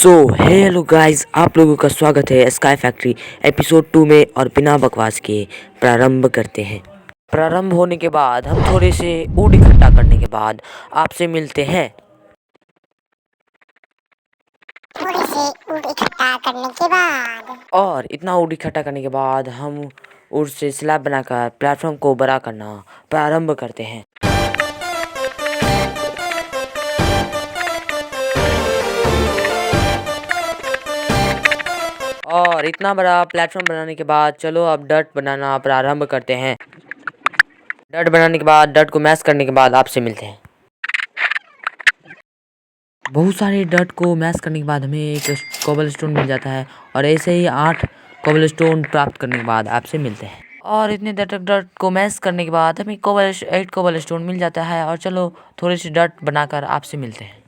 So hello guys, आप लोगों का स्वागत है स्काई फैक्ट्री एपिसोड 2 में। और बिना बकवास के प्रारंभ करते हैं। प्रारंभ होने के बाद हम थोड़े से ऊड इकट्ठा करने के बाद आपसे मिलते हैं। और इतना ऊड इकट्ठा करने के बाद हम ऊड से स्लैब बनाकर प्लेटफॉर्म को बड़ा करना प्रारंभ करते हैं। और इतना बड़ा प्लेटफॉर्म बनाने के बाद चलो अब डर्ट बनाना प्रारंभ करते हैं। डर्ट बनाने के बाद डर्ट को मैश करने के बाद आपसे मिलते हैं। बहुत सारे डर्ट को मैश करने के बाद हमें एक कोबल स्टोन मिल जाता है। और ऐसे ही 8 कोबल स्टोन प्राप्त करने के बाद आपसे मिलते हैं। और इतने डर्ट को मैश करने के बाद हमें 8 कोबल स्टोन मिल जाता है। और चलो थोड़ी सी डर्ट बनाकर आपसे मिलते हैं।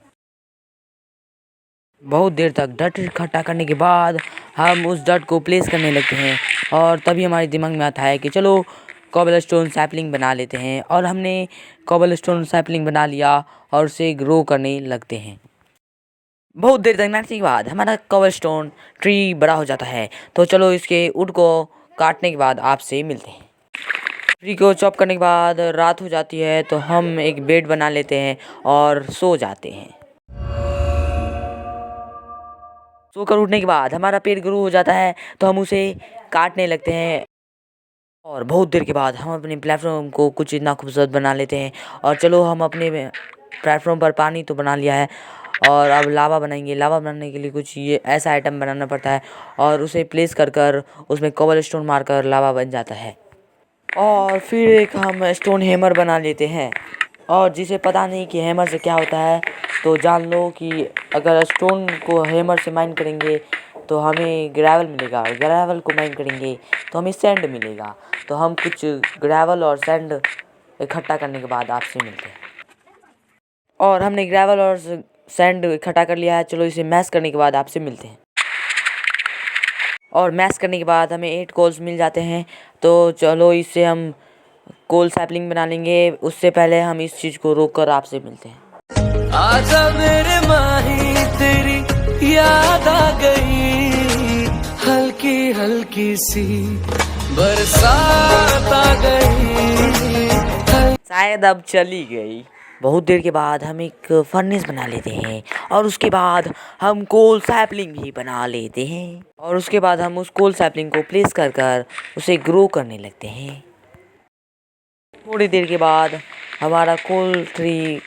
बहुत देर तक डर्ट इकट्ठा करने के बाद हम उस डर्ट को प्लेस करने लगते हैं। और तभी हमारे दिमाग में आता है कि चलो कोबल स्टोन सैपलिंग बना लेते हैं। और हमने कोबल स्टोन सैपलिंग बना लिया और उसे ग्रो करने लगते हैं। बहुत देर तक नाचने के बाद हमारा कोबल स्टोन ट्री बड़ा हो जाता है। तो चलो इसके वुड को काटने के बाद आपसे मिलते हैं। ट्री को चॉप करने के बाद रात हो जाती है तो हम एक बेड बना लेते हैं और सो जाते हैं। सोकर उठने के बाद हमारा पेड़ ग्रो हो जाता है तो हम उसे काटने लगते हैं। और बहुत देर के बाद हम अपने प्लेटफॉर्म को कुछ इतना खूबसूरत बना लेते हैं। और चलो हम अपने प्लेटफॉर्म पर पानी तो बना लिया है और अब लावा बनाएंगे। लावा बनाने के लिए कुछ ये ऐसा आइटम बनाना पड़ता है और उसे प्लेस कर उसमें कोबल स्टोन मारकर लावा बन जाता है। और फिर एक हम स्टोन हैमर बना लेते हैं। और जिसे पता नहीं कि हैमर से क्या होता है तो जान लो कि अगर स्टोन को हैमर से माइन करेंगे तो हमें ग्रेवल मिलेगा। और ग्रेवल को माइन करेंगे तो हमें सैंड मिलेगा। तो हम कुछ ग्रेवल और सैंड इकट्ठा करने के बाद आपसे मिलते हैं। और हमने ग्रेवल और सैंड इकट्ठा कर लिया है। चलो इसे मैश करने के बाद आपसे मिलते हैं। और मैश करने के बाद हमें 8 कोल्स मिल जाते हैं। तो चलो इससे हम कोल सैपलिंग बना लेंगे। उससे पहले हम इस चीज़ को रोक कर आपसे मिलते हैं। आजा मेरे माही तेरी याद आ गई, हल्की हल्की सी बरसात आ गई, शायद अब चली गई। बहुत देर के बाद हम एक फर्नेस बना लेते हैं। और उसके बाद हम कोल सैपलिंग भी बना लेते हैं। और उसके बाद हम उस कोल सैपलिंग को प्लेस कर उसे ग्रो करने लगते हैं। थोड़ी देर के बाद हमारा कोल ट्री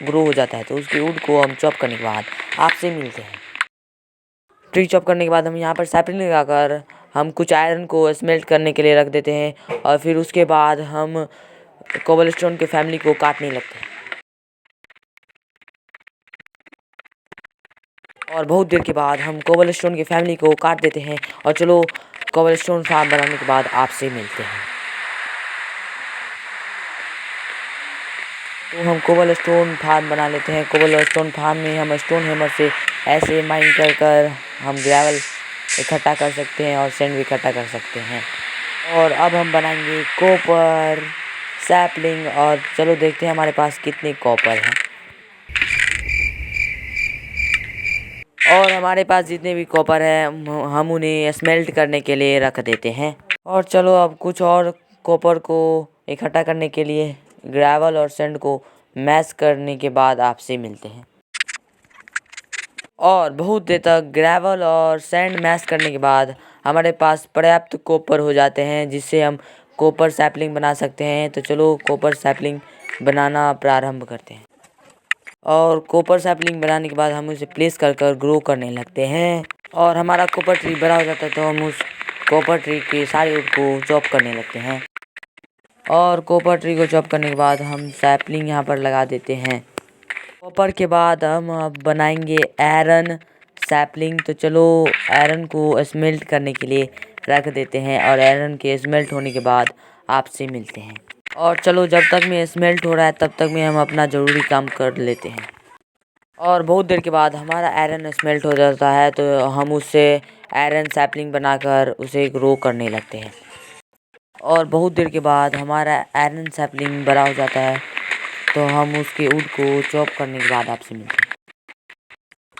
ग्रो हो जाता है तो उसके वुड को हम चॉप करने के बाद आपसे मिलते हैं। ट्री चॉप करने के बाद हम यहाँ पर सैपलिंग लगाकर हम कुछ आयरन को स्मेल्ट करने के लिए रख देते हैं। और फिर उसके बाद हम कोबल स्टोन के फैमिली को काटने लगते हैं। और बहुत देर के बाद हम कोबल स्टोन की फैमिली को काट देते हैं। और चलो कोबल स्टोन फार्म बनाने के बाद आपसे मिलते हैं। तो हम कोबल स्टोन फार्म बना लेते हैं। कोबल स्टोन फार्म में हम स्टोन हैमर से ऐसे माइन कर हम ग्रेवल इकट्ठा कर सकते हैं और सैंड भी इकट्ठा कर सकते हैं। और अब हम बनाएंगे कॉपर सैपलिंग। और चलो देखते हैं हमारे पास कितने कॉपर हैं। और हमारे पास जितने भी कॉपर है हम उन्हें स्मेल्ट करने के लिए रख देते हैं। और चलो अब कुछ और कॉपर को इकट्ठा करने के लिए ग्रेवल और सैंड को मैश करने के बाद आपसे मिलते हैं। और बहुत देर तक ग्रेवल और सैंड मैश करने के बाद हमारे पास पर्याप्त कॉपर हो जाते हैं जिससे हम कॉपर सैपलिंग बना सकते हैं। तो चलो कॉपर सैपलिंग बनाना प्रारंभ करते हैं। और कॉपर सैपलिंग बनाने के बाद हम उसे प्लेस कर ग्रो करने लगते हैं। और हमारा कॉपर ट्री बड़ा हो जाता है तो हम उस कॉपर ट्री के सारे वुड को चॉप करने लगते हैं। और कॉपर ट्री को चॉप करने के बाद हम सैपलिंग यहाँ पर लगा देते हैं। कॉपर के बाद हम अब बनाएंगे आयरन सैपलिंग। तो चलो आयरन को स्मेल्ट करने के लिए रख देते हैं। और आयरन के स्मेल्ट होने के बाद आपसे मिलते हैं। और चलो जब तक में स्मेल्ट हो रहा है तब तक में हम अपना ज़रूरी काम कर लेते हैं। और बहुत देर के बाद हमारा आयरन स्मेल्ट हो जाता है तो हम उससे आयरन सैपलिंग बनाकर उसे ग्रो करने लगते हैं। और बहुत देर के बाद हमारा आयरन सैपलिंग बड़ा हो जाता है तो हम उसके वुड को चॉप करने के बाद आपसे मिलते हैं।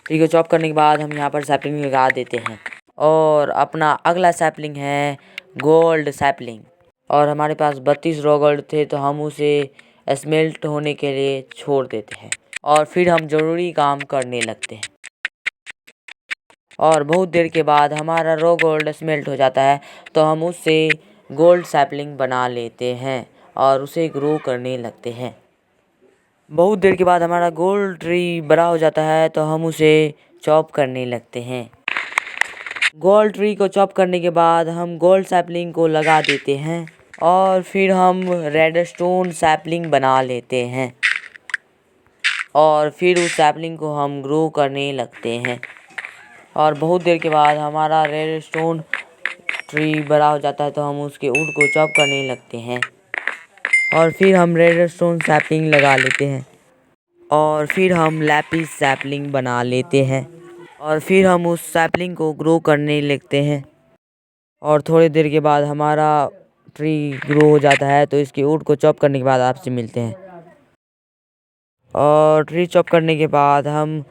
ट्री को चॉप करने के बाद हम यहाँ पर सैपलिंग लगा देते हैं। और अपना अगला सैपलिंग है गोल्ड सैपलिंग। और हमारे पास 32 रॉ गोल्ड थे, तो हम उसे स्मेल्ट होने के लिए छोड़ देते हैं और फिर हम ज़रूरी काम करने लगते हैं। और बहुत देर के बाद हमारा रॉ गोल्ड स्मेल्ट हो जाता है, तो हम उससे गोल्ड सैपलिंग बना लेते हैं और उसे ग्रो करने लगते हैं। बहुत देर के बाद हमारा गोल्ड ट्री बड़ा हो जाता है, तो हम उसे चॉप करने लगते हैं। गोल्ड ट्री को चॉप करने के बाद हम गोल्ड सैपलिंग को लगा देते हैं और फिर हम रेडस्टोन सैपलिंग बना लेते हैं और फिर उस सैपलिंग को हम ग्रो करने लगते हैं। और बहुत देर के बाद हमारा रेडस्टोन ट्री बड़ा हो जाता है, तो हम उसके वुड को चॉप करने लगते हैं और फिर हम रेडस्टोन सैपलिंग लगा लेते हैं और फिर हम लैपिस सैपलिंग बना लेते हैं और फिर हम उस सैपलिंग को ग्रो करने लगते हैं। और थोड़ी देर के बाद हमारा ट्री ग्रो हो जाता है, तो इसके वुड को चॉप करने के बाद आपसे मिलते हैं। और ट्री चॉप करने के बाद हम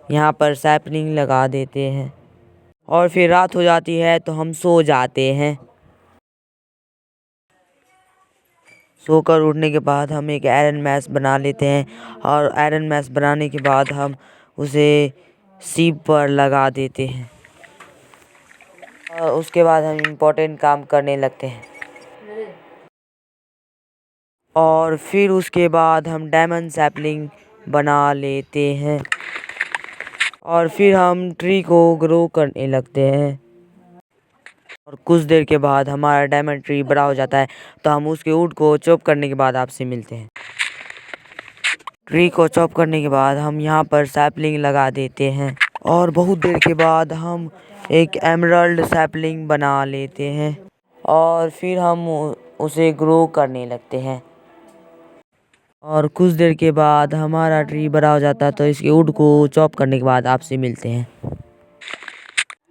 यहाँ पर सैपलिंग लगा देते हैं और फिर रात हो जाती है, तो हम सो जाते हैं। सोकर उठने के बाद हम एक आयरन मैश बना लेते हैं और आयरन मैश बनाने के बाद हम उसे शिप पर लगा देते हैं और उसके बाद हम इम्पोर्टेंट काम करने लगते हैं। और फिर उसके बाद हम डायमंड सैपलिंग बना लेते हैं और फिर हम ट्री को ग्रो करने लगते हैं। और कुछ देर के बाद हमारा डायमंड ट्री बड़ा हो जाता है, तो हम उसके वुड को चॉप करने के बाद आपसे मिलते हैं। ट्री को चॉप करने के बाद हम यहाँ पर सैपलिंग लगा देते हैं और बहुत देर के बाद हम एक एमराल्ड सैपलिंग बना लेते हैं और फिर हम उसे ग्रो करने लगते हैं। और कुछ देर के बाद हमारा ट्री बड़ा हो जाता है, तो इसके वुड को चॉप करने के बाद आपसे मिलते हैं।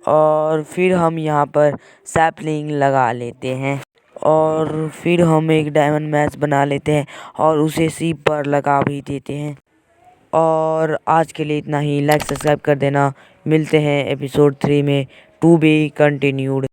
और फिर हम यहाँ पर सैपलिंग लगा लेते हैं और फिर हम एक डायमंड मैच बना लेते हैं और उसे शिप पर लगा भी देते हैं। और आज के लिए इतना ही। लाइक सब्सक्राइब कर देना। मिलते हैं एपिसोड 3 में, टू बी कंटिन्यूड।